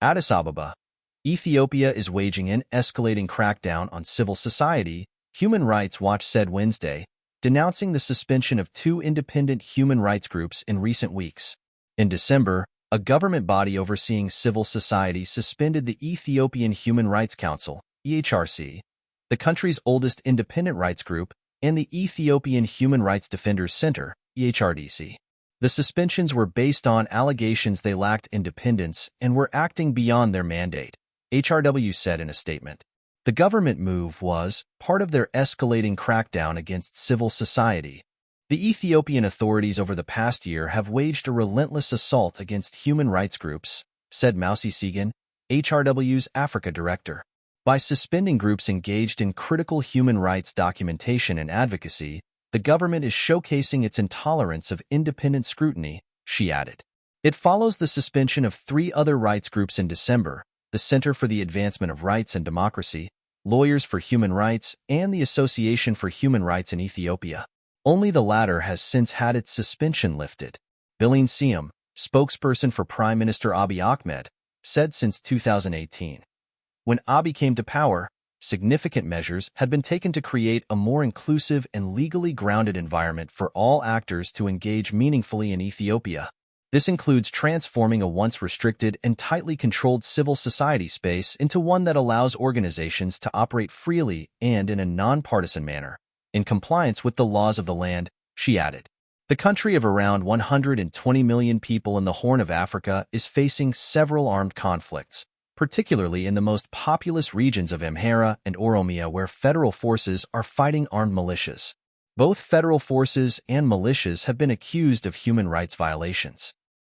Addis Ababa, Ethiopia is waging an escalating crackdown on civil society, Human Rights Watch said Wednesday, denouncing the suspension of two independent human rights groups in recent weeks. In December, a government body overseeing civil society suspended the Ethiopian Human Rights Council, EHRC, the country's oldest independent rights group, and the Ethiopian Human Rights Defenders Center, EHRDC. The suspensions were based on allegations they lacked independence and were acting beyond their mandate, HRW said in a statement. The government move was part of their escalating crackdown against civil society. The Ethiopian authorities over the past year have waged a relentless assault against human rights groups, said Mausi Segan, HRW's Africa director. By suspending groups engaged in critical human rights documentation and advocacy, the government is showcasing its intolerance of independent scrutiny, she added. It follows the suspension of three other rights groups in December: the Center for the Advancement of Rights and Democracy, Lawyers for Human Rights, and the Association for Human Rights in Ethiopia. Only the latter has since had its suspension lifted. Bilin Siem, spokesperson for Prime Minister Abiy Ahmed, said since 2018. When Abiy came to power, significant measures had been taken to create a more inclusive and legally grounded environment for all actors to engage meaningfully in Ethiopia. This includes transforming a once restricted and tightly controlled civil society space into one that allows organizations to operate freely and in a nonpartisan manner, in compliance with the laws of the land, she added. The country of around 120 million people in the Horn of Africa is facing several armed conflicts, particularly in the most populous regions of Amhara and Oromia, where federal forces are fighting armed militias. Both federal forces and militias have been accused of human rights violations.